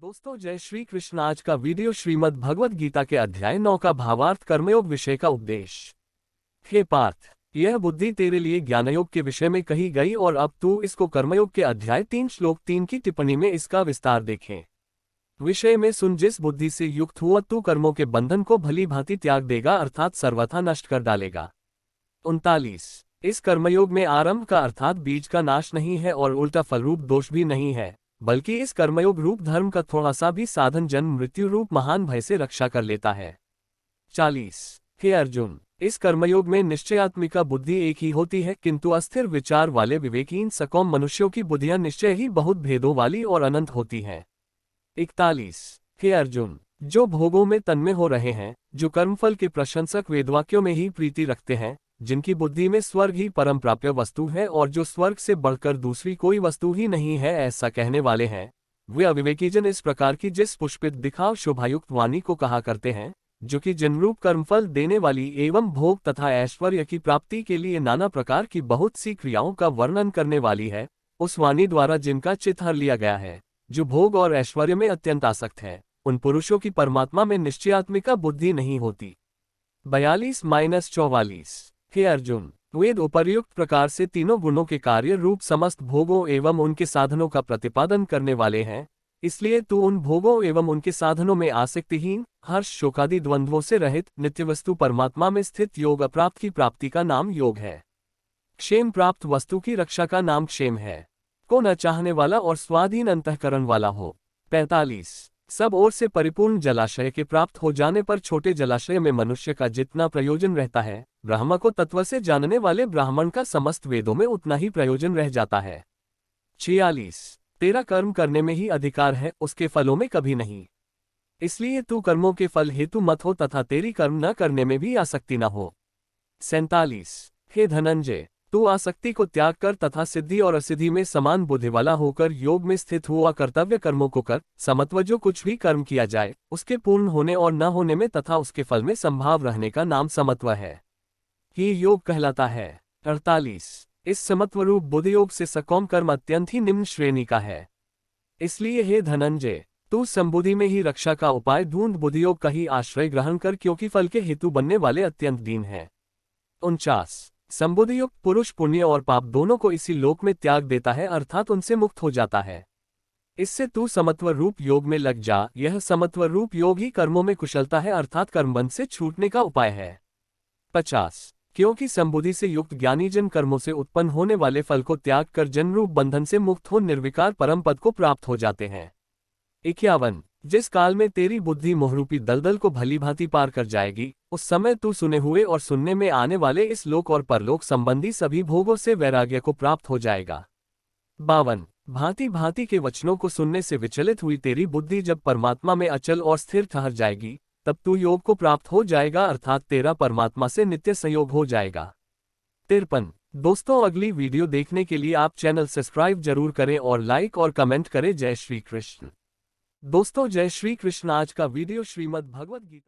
दोस्तों जय श्री कृष्ण। आज का वीडियो श्रीमद् भगवद गीता के अध्याय 9 का भावार्थ कर्मयोग विषय का उपदेश। हे पार्थ, यह बुद्धि तेरे लिए ज्ञानयोग के विषय में कही गई और अब तू इसको कर्मयोग के अध्याय 3 श्लोक 3 की टिप्पणी में इसका विस्तार देखें। विषय में सुन, जिस बुद्धि से युक्त हुआ तू कर्मों के बंधन को भली भांति त्याग देगा अर्थात सर्वथा नष्ट कर डालेगा। 39। इस कर्मयोग में आरंभ का अर्थात बीज का नाश नहीं है और उल्टा फलरूप दोष भी नहीं है, बल्कि इस कर्मयोग रूप धर्म का थोड़ा सा भी साधन जन्म मृत्यु रूप महान भय से रक्षा कर लेता है। 40। हे अर्जुन, इस कर्मयोग में निश्चयात्मिका बुद्धि एक ही होती है, किंतु अस्थिर विचार वाले विवेकीन सकौम मनुष्यों की बुद्धियां निश्चय ही बहुत भेदों वाली और अनंत होती हैं। 41। हे अर्जुन, जो भोगों में तन्मय हो रहे हैं, जो कर्मफल के प्रशंसक वेदवाक्यों में ही प्रीति रखते हैं, जिनकी बुद्धि में स्वर्ग ही परम प्राप्य वस्तु है और जो स्वर्ग से बढ़कर दूसरी कोई वस्तु ही नहीं है, ऐसा कहने वाले हैं, वे अविवेकीजन इस प्रकार की जिस पुष्पित दिखाव शोभायुक्त वाणी को कहा करते हैं, जो कि जनरूप कर्मफल देने वाली एवं भोग तथा ऐश्वर्य की प्राप्ति के लिए नाना प्रकार की बहुत सी क्रियाओं का वर्णन करने वाली है, उस वाणी द्वारा जिनका चित्त हर लिया गया है, जो भोग और ऐश्वर्य में अत्यंत आसक्त है, उन पुरुषों की परमात्मा में निश्चयात्मिका बुद्धि नहीं होती। 42-44। हे अर्जुन, वेद उपर्युक्त प्रकार से तीनों गुणों के कार्य रूप समस्त भोगों एवं उनके साधनों का प्रतिपादन करने वाले हैं, इसलिए तू उन भोगों एवं उनके साधनों में आसक्तिहीन, हर्ष शोकादि द्वंद्वों से रहित नित्यवस्तु परमात्मा में स्थित योग अप्राप्त की प्राप्ति का नाम योग है। क्षेम प्राप्त वस्तु की रक्षा का नाम क्षेम है, को न चाहने वाला और स्वाधीन अंतःकरण वाला हो। 45। सब ओर से परिपूर्ण जलाशय के प्राप्त हो जाने पर छोटे जलाशय में मनुष्य का जितना प्रयोजन रहता है, ब्रह्म को तत्व से जानने वाले ब्राह्मण का समस्त वेदों में उतना ही प्रयोजन रह जाता है। 46। तेरा कर्म करने में ही अधिकार है, उसके फलों में कभी नहीं, इसलिए तू कर्मों के फल हेतु मत हो तथा तेरी कर्म न करने में भी आसक्ति न हो। 47। हे धनंजय, तू आसक्ति को त्याग कर तथा सिद्धि और असिद्धि में समान बुद्धि वाला होकर योग में स्थित हुआ कर्तव्य कर्मों को कर। समत्व जो कुछ भी कर्म किया जाए, उसके पूर्ण होने और न होने में तथा उसके फल में संभाव रहने का नाम समत्व है, ही योग कहलाता है। 48। इस समत्व रूप बुद्धि योग से सकौम कर्म अत्यंत ही निम्न श्रेणी का है, इसलिए हे धनंजय, तू संबुद्धि में ही रक्षा का उपाय ढूंढ बुद्धि योग का ही आश्रय ग्रहण कर, क्योंकि फल के हेतु बनने वाले अत्यंत दीन है। 49। संबुद्धि युक्त पुरुष पुण्य और पाप दोनों को इसी लोक में त्याग देता है अर्थात उनसे मुक्त हो जाता है। इससे तू समत्व रूप योग में लग जा। यह समत्व रूप योग ही कर्मों में कुशलता है अर्थात कर्मबंध से छूटने का उपाय है। 50। क्योंकि संबुद्धि से युक्त ज्ञानीजन कर्मों से उत्पन्न होने वाले फल को त्याग कर जन्मरूप बंधन से मुक्त हो निर्विकार परम पद को प्राप्त हो जाते हैं। 51। जिस काल में तेरी बुद्धि मोहरूपी दलदल को भली भांति पार कर जाएगी, उस समय तू सुने हुए और सुनने में आने वाले इस लोक और परलोक संबंधी सभी भोगों से वैराग्य को प्राप्त हो जाएगा। 52। भांति भांति के वचनों को सुनने से विचलित हुई तेरी बुद्धि जब परमात्मा में अचल और स्थिर ठहर जाएगी, तब तू योग को प्राप्त हो जाएगा अर्थात तेरा परमात्मा से नित्य संयोग हो जाएगा। 53। दोस्तों, अगली वीडियो देखने के लिए आप चैनल सब्सक्राइब जरूर करें और लाइक और कमेंट करें। जय श्री कृष्ण। दोस्तों जय श्री कृष्ण। आज का वीडियो श्रीमद् भगवद गीता